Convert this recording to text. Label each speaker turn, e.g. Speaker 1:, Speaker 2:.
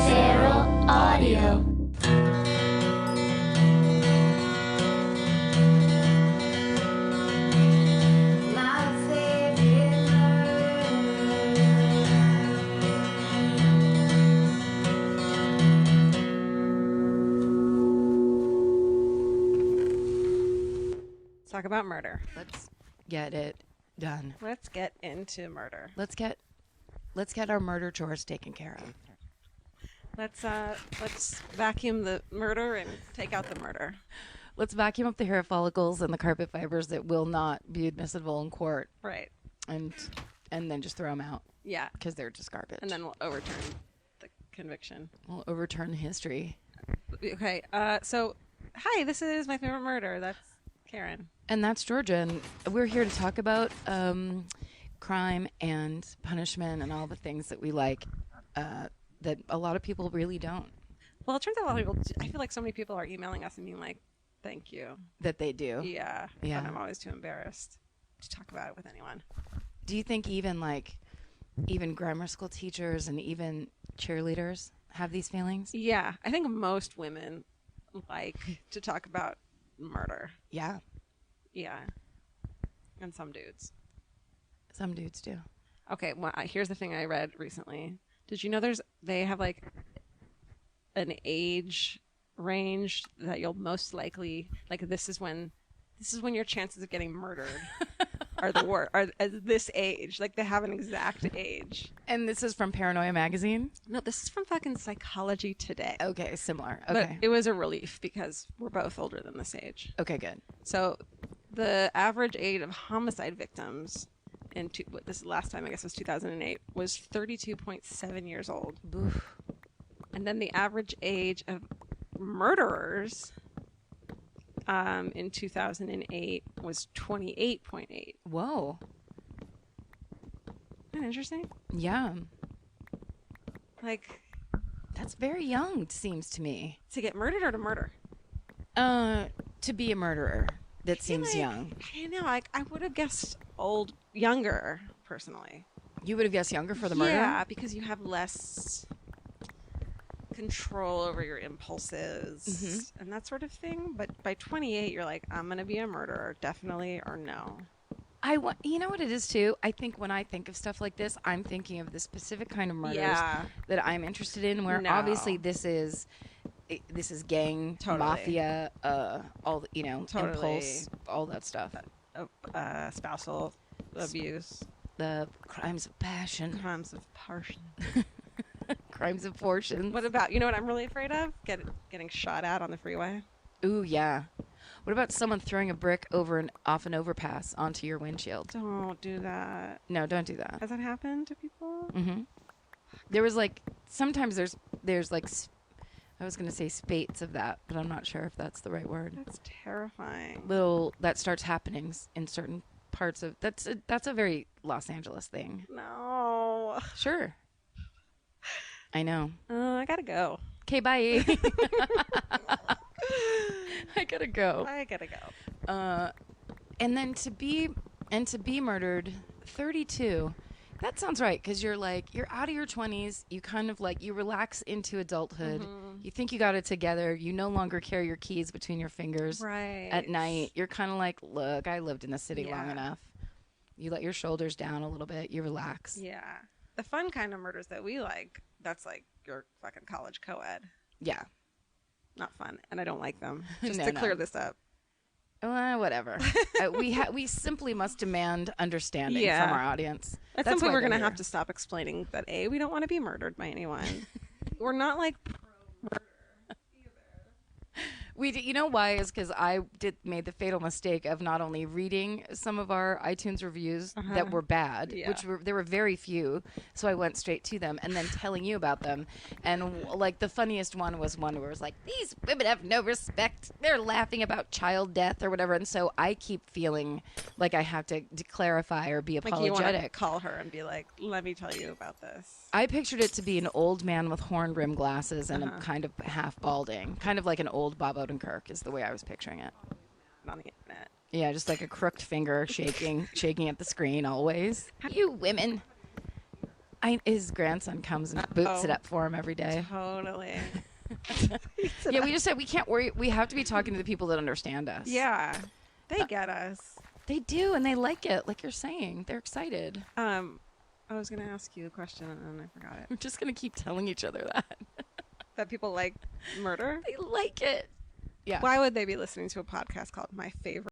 Speaker 1: Feral Audio.
Speaker 2: Let's talk about murder.
Speaker 3: Let's get it done.
Speaker 2: Let's get into murder.
Speaker 3: Let's get our murder chores taken care of.
Speaker 2: Let's vacuum the murder and take out the murder.
Speaker 3: Let's vacuum up the hair follicles and the carpet fibers that will not be admissible in court.
Speaker 2: Right.
Speaker 3: And then just throw them out.
Speaker 2: Yeah.
Speaker 3: Because they're just garbage.
Speaker 2: And then we'll overturn the conviction.
Speaker 3: We'll overturn history.
Speaker 2: Okay. So, hi, this is My Favorite Murder. That's Karen.
Speaker 3: And that's Georgia. And we're here to talk about crime and punishment and all the things that we like that a lot of people really don't.
Speaker 2: Well, it turns out a lot of people, I feel like so many people are emailing us and being like, thank you.
Speaker 3: That they do.
Speaker 2: Yeah.
Speaker 3: Yeah.
Speaker 2: But I'm always too embarrassed to talk about it with anyone.
Speaker 3: Do you think even grammar school teachers and even cheerleaders have these feelings?
Speaker 2: Yeah. I think most women like to talk about murder.
Speaker 3: Yeah.
Speaker 2: Yeah. And some dudes.
Speaker 3: Some dudes do.
Speaker 2: Okay, well, here's the thing I read recently. Did you know they have like an age range that you'll most likely this is when your chances of getting murdered are the worst, are at this age. Like they have an exact age.
Speaker 3: And this is from Paranoia magazine?
Speaker 2: No, this is from fucking Psychology Today.
Speaker 3: Okay, similar.
Speaker 2: But
Speaker 3: Okay.
Speaker 2: it was a relief because we're both older than this age.
Speaker 3: Okay, good.
Speaker 2: So the average age of homicide victims this is last time I guess was 2008 was 32.7 years old.
Speaker 3: Oof.
Speaker 2: And then the average age of murderers in 2008 was 28.8.
Speaker 3: Whoa.
Speaker 2: Isn't that interesting?
Speaker 3: Yeah.
Speaker 2: Like
Speaker 3: That's very young, it seems to me.
Speaker 2: to get murdered or to murder?
Speaker 3: To be a murderer. That seems young.
Speaker 2: I know. I would have guessed younger, personally.
Speaker 3: You would have guessed younger for the murder?
Speaker 2: Yeah, because you have less control over your impulses and that sort of thing. But by 28, you're like, I'm going to be a murderer, definitely, or no.
Speaker 3: You know what it is, too? I think when I think of stuff like this, I'm thinking of the specific kind of murders that I'm interested in, where obviously this is gang, mafia, all impulse, all that stuff.
Speaker 2: Spousal abuse.
Speaker 3: The crimes of passion.
Speaker 2: Crimes of passion.
Speaker 3: Crimes of fortune.
Speaker 2: What about, you know what I'm really afraid of? Getting shot at on the freeway.
Speaker 3: Ooh, yeah. What about someone throwing a brick off an overpass onto your windshield?
Speaker 2: Don't do that.
Speaker 3: No, don't do that.
Speaker 2: Has that happened to people?
Speaker 3: Mm-hmm. There was sometimes there's I was going to say spates of that, but I'm not sure if that's the right word.
Speaker 2: That's terrifying.
Speaker 3: That starts happening in certain parts of that's a very Los Angeles thing.
Speaker 2: No.
Speaker 3: Sure. I know.
Speaker 2: I gotta go.
Speaker 3: Okay, bye. I gotta go. And then to be murdered, 32. That sounds right, because you're out of your 20s. You kind of you relax into adulthood. Mm-hmm. You think you got it together. You no longer carry your keys between your fingers at night. You're kind of like, look, I lived in the city long enough. You let your shoulders down a little bit. You relax.
Speaker 2: Yeah. The fun kind of murders that we like, that's like your fucking college co-ed.
Speaker 3: Yeah.
Speaker 2: Not fun. And I don't like them. Just to clear this up.
Speaker 3: Whatever. We simply must demand understanding from our audience.
Speaker 2: That's something we're going to have to stop explaining, that A, we don't want to be murdered by anyone. We're not like pro-murder either.
Speaker 3: You know why? Is because I made the fatal mistake of not only reading some of our iTunes reviews that were bad, there were very few, so I went straight to them, and then telling you about them. And the funniest one was one where it was like, these women have no respect. They're laughing about child death or whatever. And so I keep feeling like I have to clarify or be apologetic.
Speaker 2: Like you want to call her and be like, let me tell you about this.
Speaker 3: I pictured it to be an old man with horn rim glasses and a kind of half balding, kind of like an old Bob Odenkirk is the way I was picturing it.
Speaker 2: On the internet.
Speaker 3: Yeah, just like a crooked finger shaking at the screen always. You women. His grandson comes and boots it up for him every day.
Speaker 2: Totally.
Speaker 3: Yeah, we just said we can't worry. We have to be talking to the people that understand us.
Speaker 2: Yeah, they get us.
Speaker 3: They do, and they like it. Like you're saying, they're excited.
Speaker 2: I was going to ask you a question, and I forgot it.
Speaker 3: We're just going to keep telling each other that.
Speaker 2: That people like murder?
Speaker 3: They like it. Yeah.
Speaker 2: Why would they be listening to a podcast called My Favorite